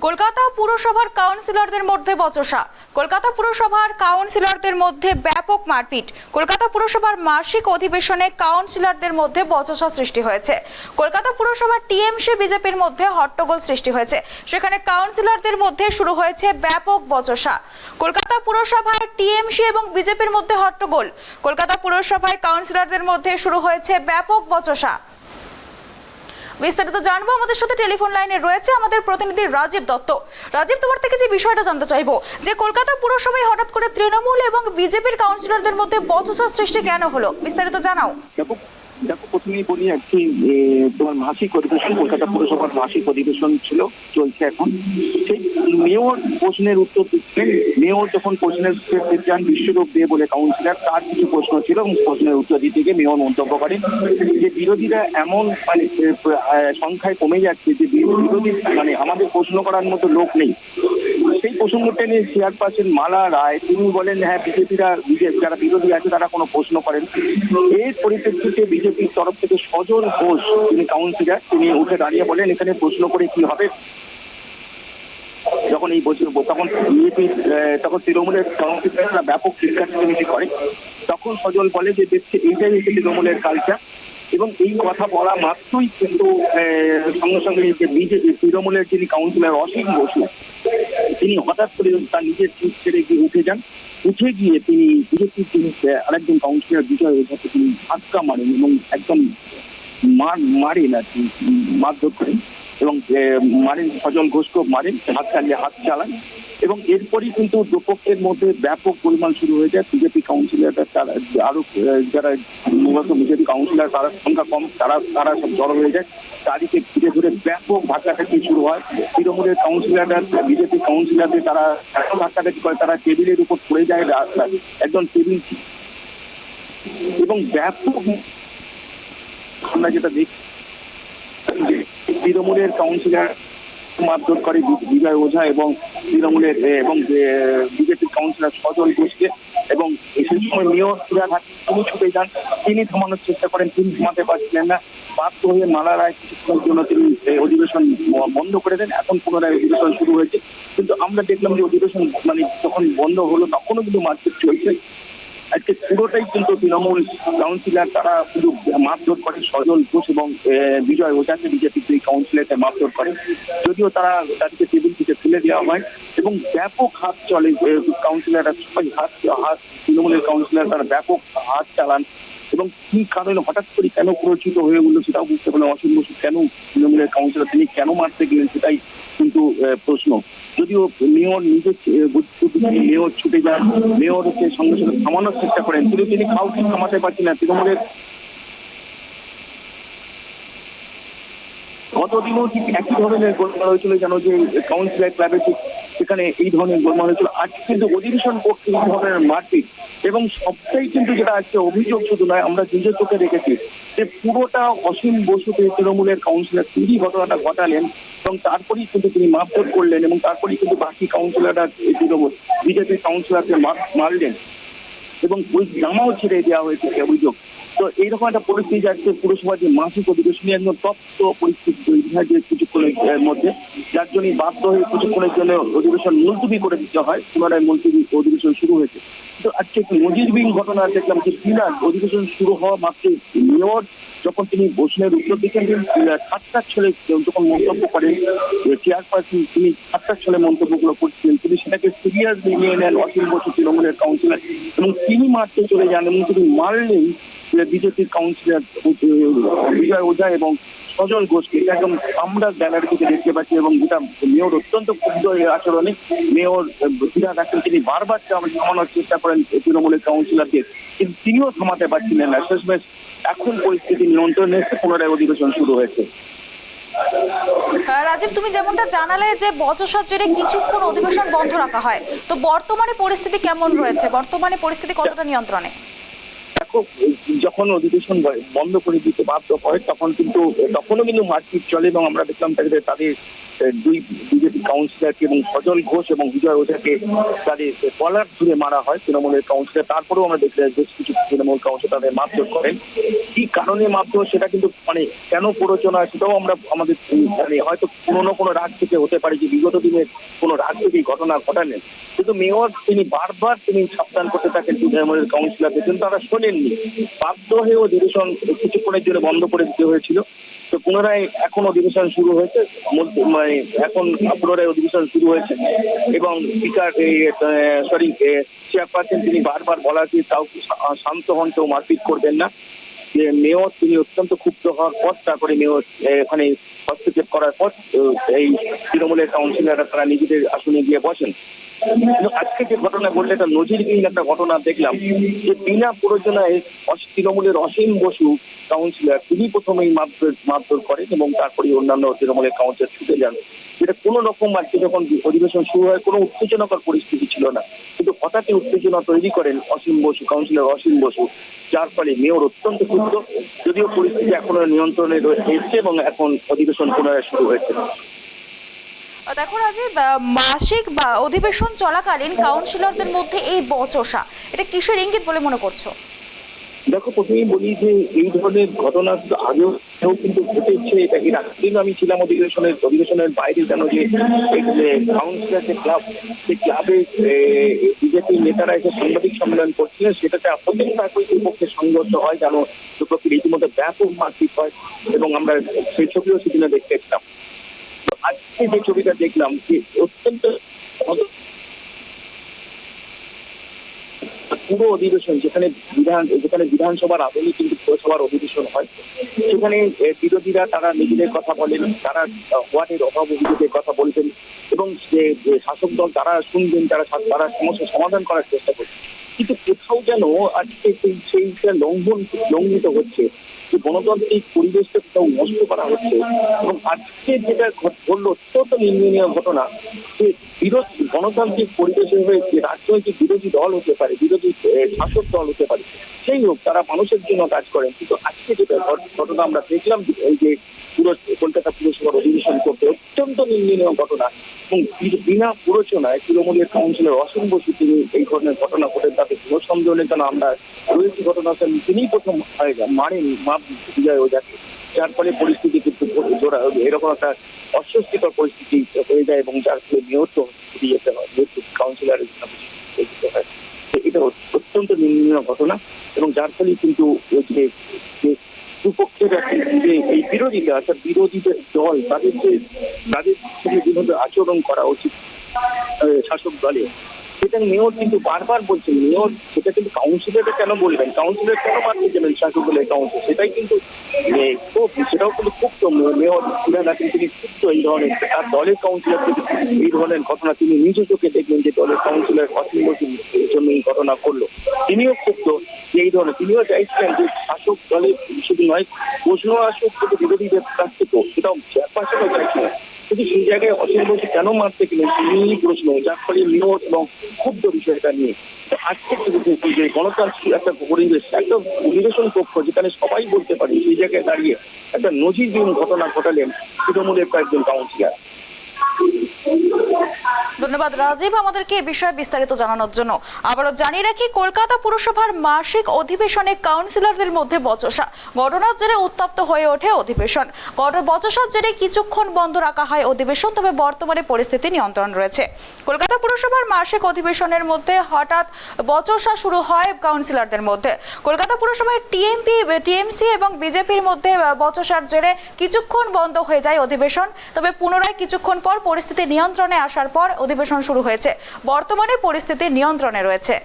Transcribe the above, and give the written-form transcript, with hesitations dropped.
কলকাতা পুরসভার কাউন্সিলরদের মধ্যে বচসা। কলকাতা পুরসভার কাউন্সিলরদের মধ্যে ব্যাপক মারপিট। কলকাতা পুরসভার মাসিক অধিবেশনে কাউন্সিলরদের মধ্যে বচসা সৃষ্টি হয়েছে। কলকাতা পুরসভার টিএমসি বিজেপির মধ্যে হট্টগোল সৃষ্টি হয়েছে। সেখানে কাউন্সিলরদের মধ্যে শুরু হয়েছে ব্যাপক বচসা। কলকাতা পুরসভায় টিএমসি এবং বিজেপির মধ্যে হট্টগোল। কলকাতা পুরসভায় কাউন্সিলরদের মধ্যে শুরু হয়েছে ব্যাপক বচসা। বিস্তারিত জানবো, আমাদের সাথে টেলিফোন লাইনে রয়েছে আমাদের প্রতিনিধি রাজীব দত্ত। রাজীব, তোমার থেকে যে বিষয়টা জানতে চাইবো যে কলকাতা পুরসভায় হঠাৎ করে তৃণমূল এবং বিজেপির কাউন্সিলরদের মধ্যে বচসা সৃষ্টি কেন হলো, বিস্তারিত জানাও। দেখো প্রথমেই বলি আর কি, তোমার মাসিক অধিবেশন, কলকাতা পুরসভার মাসিক অধিবেশন চলছে এখন। সেই মেয়র প্রশ্নের উত্তর দিচ্ছেন। মেয়র যখন প্রশ্নের উত্তর দিতে যান বিশ্বরূপ দে বলে কাউন্সিলর, তার কিছু প্রশ্ন ছিল এবং প্রশ্নের উত্তর দিতে গিয়ে মেয়র মন্তব্য করেন যে বিরোধীরা এমন সংখ্যায় কমে যাচ্ছে যে বিরোধী আমাদের প্রশ্ন করার মতো লোক নেই। সেই প্রসঙ্গটা নিয়ে চেয়ারপারসন মালা রায় তিনি বলেন, হ্যাঁ যারা বিরোধী আছে তারা কোনো প্রশ্ন করেন। এর পরিপ্রেক্ষিতে বিজেপির তরফ থেকে সজল ঘোষ, তিনি কাউন্সিলর, তিনি উঠে দাঁড়িয়ে বলেন এখানে প্রশ্ন করে কি হবে। যখন এই তখন বিজেপির তখন তৃণমূলের কাউন্সিলররা ব্যাপক চিৎকার করে, তখন সজল বলে যে দেখছে এইটাই হচ্ছে তৃণমূলের কালচার। এবং এই কথা বলা মাত্রই কিন্তু সঙ্গে সঙ্গে যে বিজেপি তৃণমূলের যিনি কাউন্সিলর অসীম বসু, তিনি হঠাৎ করে তার নিজের সিট ছেড়ে গিয়ে উঠে যান। উঠে গিয়ে তিনি বিজেপির যিনি আরেকজন কাউন্সিলর বিজয় ওঝাকে তিনি ধাক্কা মারেন এবং একদম মারেন আর কি, মারধর করেন এবং মারেন, সজল ঘোষকে মারেন, হাত চালান। এবং এরপরই কিন্তু দুপক্ষের মধ্যে ব্যাপক পরিমাণ শুরু হয়ে যায়। বিজেপি কাউন্সিলররা তারা আরো যারা মূলত বিজেপি কাউন্সিলর তারা সংখ্যা কম, তারা সব জড়ো হয়ে যায়। তাদেরকে ঘিরে ধরে ব্যাপক ধাক্কাধাক্কি শুরু হয়। তৃণমূলের কাউন্সিলররা বিজেপি কাউন্সিলরদের তারা ধাক্কাধাক্কি করে, তারা টেবিলের উপর পড়ে যায়, একজন টেবিল এবং ব্যাপক আমরা যেটা দেখি তৃণমূলের কাউন্সিলর মারধর করে বিজয় ওঝা এবং তৃণমূলের এবং বিজেপির কাউন্সিলর সজল ঘোষকে। এবং সেই সময় মেয়র তিনি ছুটে যান, তিনি থামানোর চেষ্টা করেন, তিনি থামাতে পারছিলেন না। বাধ্য হয়ে মালা রায় কিছুক্ষণের জন্য তিনি অধিবেশন বন্ধ করে দেন। এখন পুনরায় অধিবেশন শুরু হয়েছে, কিন্তু আমরা দেখলাম যে অধিবেশন যখন বন্ধ হলো তখনও কিন্তু মারপিট চলছে। আজকে পুরোটাই কিন্তু তৃণমূল কাউন্সিলর তারা শুধু মারধর করে সজল ঘোষ এবং বিজয় ওঝাকে, বিজেপির দুই কাউন্সিলরকে মারধর করে। যদিও তাদেরকে টেবিল থেকে ফেলে দেওয়া হয় এবং ব্যাপক হাত চলে। কাউন্সিলররা সবাই হাত তৃণমূলের কাউন্সিলর তারা ব্যাপক হাত চালান এবং কি কারণে হঠাৎ করে কেন প্ররোচিত হয়ে উঠলো সেটাও বুঝতে পারলাম। অসীম বসু কেন তৃণমূলের কাউন্সিলর, তিনি কেন মারতে গেলেন সেটাই কিন্তু প্রশ্ন। যদিও মেয়র মেয়র ছুটে যান, মেয়র হচ্ছে সঙ্গে সঙ্গে থামানোর চেষ্টা করেন, কিন্তু তিনি কাউকে থামাতে পারছেন না। তৃণমূলের গতদিনও ঠিক একই ধরনের গোলমাল হয়েছিল, যেন যে কাউন্সিলর ক্লাবে ঠিক সেখানে এই ধরনের গোলমাল হয়েছিল। আজকে কিন্তু অধিবেশন পক্ষে এই ধরনের মারপিট এবং সবটাই কিন্তু যেটা আজকে অভিযোগ শুধু নয়, আমরা নিজের চোখে দেখেছি যে পুরোটা অসীম বসুকে তৃণমূলের কাউন্সিলর তিনি ঘটনাটা ঘটালেন এবং তারপরেই কিন্তু তিনি মারধর করলেন এবং তারপরেই কিন্তু বাকি কাউন্সিলররা তৃণমূল বিজেপির কাউন্সিলরকে মারলেন এবং ওই জামাও ছেড়ে দেওয়া হয়েছে অভিযোগ। তো এইরকম একটা পরিস্থিতি যাচ্ছে পুরসভার যে মাসিক অধিবেশনে একদম তপ্ত পরিস্থিতি তৈরি হয় যে কিছুক্ষণের মধ্যে, যার জন্য বাধ্য হয়ে কিছুক্ষণের জন্য অধিবেশন মুলতবি করে দিতে হয়। পুনরায় মুলতবি অধিবেশন শুরু হয়েছে। তো আজকে একটি নজিরবিহীন ঘটনা দেখলাম যে অধিবেশন শুরু হওয়া মাত্র মেয়র যখন তিনি প্রশ্নের উত্তর দিচ্ছেন, ঠাট্টার ছলে যখন মন্তব্য করেন চেয়ারপারসন, তিনি ঠাট্টার ছলে মন্তব্যগুলো করছিলেন, তিনি সেটাকে সিরিয়াসলি নিয়ে নেন অসীম বসু তৃণমূলের কাউন্সিলর এবং তিনি মারতে চলে যান এবং তিনি মারলেন বিজেপির কাউন্সিলর বিজয় ওঝা এবং সজল ঘোষকে। একদম আমরা গ্যালারি থেকে দেখতে পাচ্ছি এবং যেটা মেয়র অত্যন্ত ক্ষুব্ধ আচরণে মেয়র ফিরাদ হাকিম তিনি বারবার থামানোর চেষ্টা করেন তৃণমূলের কাউন্সিলরকে, কিন্তু তিনিও থামাতে পারছিলেন না। শেষমেশ এখন পরিস্থিতি নিয়ন্ত্রণে এসে পুনরায় অধিবেশন শুরু হয়েছে। রাজীব, তুমি যেমনটা জানালে যে বচসার জেরে কিছুক্ষণ অধিবেশন বন্ধ রাখা হয়, তো বর্তমানে পরিস্থিতি কেমন রয়েছে? বর্তমানে পরিস্থিতি কতটা নিয়ন্ত্রণে? দেখো, যখন অধিবেশন বন্ধ করে দিতে বাধ্য হয় তখনও কিন্তু মারপিট চলে এবং আমরা দেখলাম তাদের দুই বিজেপি কাউন্সিলরকে এবং সজল ঘোষ এবং বিজয় ওঝাকে তাদের কলার ধরে মারা হয় তৃণমূলের কাউন্সিলর। তারপরেও আমরা দেখলাম বেশ কিছু তৃণমূল কাউন্সিলর তাদের মারধর করেন। কি কারণে মারধর সেটা কিন্তু কেন প্ররোচনা সেটাও আমরা আমাদের হয়তো কোনো রাগ থেকে হতে পারে যে বিগত দিনের কোনো রাগ থেকে ঘটনা ঘটালেন, কিন্তু মেয়র তিনি বারবার সাবধান করতে থাকেন তৃণমূলের কাউন্সিলরদের, কিন্তু তারা শোনেননি। বাধ্য হয়ে অধিবেশন কিছুক্ষণের জন্য বন্ধ করে দিতে হয়েছিল। তো পুনরায় এখন অধিবেশন শুরু হয়েছে, এখন পুনরায় অধিবেশন শুরু হয়েছে এবং স্পিকার চেয়ারপারসন তিনি বারবার বলা যে তাও শান্ত হন, কেউ মারপিট করবেন না। যে মেয়র তিনি অত্যন্ত ক্ষুব্ধ হওয়ার পর তারপরে মেয়র এখানে হস্তক্ষেপ করার পর এই তৃণমূলের কাউন্সিলররা তারা নিজেদের আসনে গিয়ে বসেন। আজকে যে ঘটনা ঘটলে একটা নজিরবিহীন একটা ঘটনা দেখলাম যে বিনা প্ররোচনায় তৃণমূলের অসীম বসু কাউন্সিলর তিনি প্রথমেই মারধর করেন এবং তারপরে অন্যান্য তৃণমূলের কাউন্সিলর ছুটে যান। যেটা কোনো রকম আজকে যখন অধিবেশন শুরু হয় কোনো উত্তেজনাকর পরিস্থিতি ছিল না, কিন্তু হঠাৎই উত্তেজনা তৈরি করেন অসীম বসু কাউন্সিলর অসীম বসু, যার ফলে মেয়র অত্যন্ত ক্ষুব্ধ। যদিও পরিস্থিতি এখনো নিয়ন্ত্রণে এসছে এবং এখন অধিবেশন পুনরায় শুরু হয়েছে। দেখো রাজীব, মাসিক বা অধিবেশন চলাকালীন কাউন্সিলরদের মধ্যে এই বচসা, এটা কিসের ইঙ্গিত বলে মনে করছো? দেখো, প্রথমেই বলি যে এই ধরনের ঘটনা আগেও কিন্তু ঘটেছে। এটা এর আগের আমি ছিলাম অধিবেশনের বাইরে, কেন যে কাউন্সিলর যে ক্লাব, সেই ক্লাবে বিজেপির নেতারা এসে সাংবাদিক সম্মেলন করছিলেন, সেটাতে প্রত্যেক একই পক্ষে সংঘর্ষ হয়, যেন দুপক্ষের রীতিমতো ব্যাপক মারপিট হয় এবং আমরা সেই ছবিও সেদিনে দেখতে পেলাম। আজকে যে ছবিটা দেখলাম যে অত্যন্ত পুরো অধিবেশন যেখানে বিধানসভার আদলে কিন্তু পুরসভার অধিবেশন হয়, সেখানে বিরোধীরা তারা নিজেদের কথা বলেন, তারা ওয়ার্ডের অভাব অভিযোগের কথা বলবেন এবং যে শাসক দল তারা শুনবেন, তারা সমস্যার সমাধান করার চেষ্টা করছেন। কিন্তু কোথাও যেন আজকে সেইটা লঙ্ঘিত হচ্ছে, যে গণতান্ত্রিক পরিবেশটা কোথাও নষ্ট করা হচ্ছে। এবং আজকে যেটা ঘটলো অত্যন্ত নিন্দনীয় ঘটনা, যে গণতান্ত্রিক পরিবেশে হয়ে যে রাজনৈতিক বিরোধী দল হতে পারে, বিরোধী শাসক দল হতে পারে, সেই হোক, তারা মানুষের জন্য কাজ করেন। কিন্তু আজকে যেটা ঘটনা আমরা দেখলাম, এই যে পুরো কলকাতা পুরসভার অধিবেশন করতে অত্যন্ত নিন্দনীয় ঘটনা এবং বিনা প্ররোচনায় তৃণমূলের কাউন্সিলর অসীম বসু তিনি এই ধরনের ঘটনা ঘটে, তাতে কোনো সন্দেহ নেই। কেন আমরা রয়েছি ঘটনা তিনিই প্রথম মারেন বিজয় ওঝাকে, যার ফলে পরিস্থিতি কিন্তু এরকম একটা অস্বস্তিকর পরিস্থিতি হয়ে যায় এবং যার ফলে মেয়রকে যেতে হয়, কাউন্সিলরের হয়। এটা অত্যন্ত নিন্দনীয় ঘটনা এবং যার ফলে কিন্তু দুপক্ষের যে এই বিরোধীরা, অর্থাৎ বিরোধীদের দল, তাদের সঙ্গে যেভাবে আচরণ করা উচিত শাসক দলে, সেটা মেয়র কিন্তু বারবার বলছেন। মেয়র সেটা কিন্তু কাউন্সিলরটা কেন বলবেন, কাউন্সিলর কেন মারতে যাবেন শাসক দলের কাউন্সিল, সেটাই কিন্তু সেটাও কিন্তু খুব মেয়র তিনি ক্ষুব্ধ এই ধরনের, তার দলের কাউন্সিলর থেকে এই ধরনের ঘটনা তিনি নিজ চোখে দেখবেন যে দলের কাউন্সিলর অসীম বসুর জন্য এই ঘটনা করলো। তিনিও ক্ষুব্ধ যে এই ধরনের, তিনিও চাইছিলেন যে শাসক দলের শুধু নয় প্রশ্ন আসুক কিন্তু বিরোধীদের কাছ থেকেও, সেটাও চেয়ারপারসনও চাইছিলেন। কিন্তু সেই জায়গায় অসীম বসু কেন মারতে গেলেন তিনি প্রশ্ন, যার ফলে মেয়র এবং ক্ষুব্ধ বিষয়টা নিয়ে আজকে যে গণতান্ত্রিক একটা পরিবেশ, একটা অধিবেশন কক্ষ যেখানে সবাই বলতে পারে, সেই জায়গায় দাঁড়িয়ে একটা নজিরবিহীন ঘটনা ঘটালেন তৃণমূলের কয়েকজন কাউন্সিলর। ধন্যবাদ রাজীব আমাদেরকে এ বিষয়ে বিস্তারিত জানানোর জন্য। আবারও জানিয়ে রাখি, কলকাতা পুরসভার মাসিক অধিবেশনে কাউন্সিলরদের মধ্যে বচসা, ঘটনার জেরে উত্তপ্ত হয়ে ওঠে অধিবেশন। বচসার জেরে কিছুক্ষণ বন্ধ রাখা হয় অধিবেশন, তবে বর্তমানে পরিস্থিতি নিয়ন্ত্রণ রয়েছে। কলকাতা পুরসভার মাসিক অধিবেশনের মধ্যে হঠাৎ বচসা শুরু হয় কাউন্সিলরদের মধ্যে। কলকাতা পুরসভায় টিএমসি এবং বিজেপির মধ্যে বচসার জেরে কিছুক্ষণ বন্ধ হয়ে যায় অধিবেশন, তবে পুনরায় কিছুক্ষণ পর পরিস্থিতি নিয়ন্ত্রণে আসার পর অধিবেশন শুরু হয়েছে। বর্তমানে পরিস্থিতি নিয়ন্ত্রণে রয়েছে।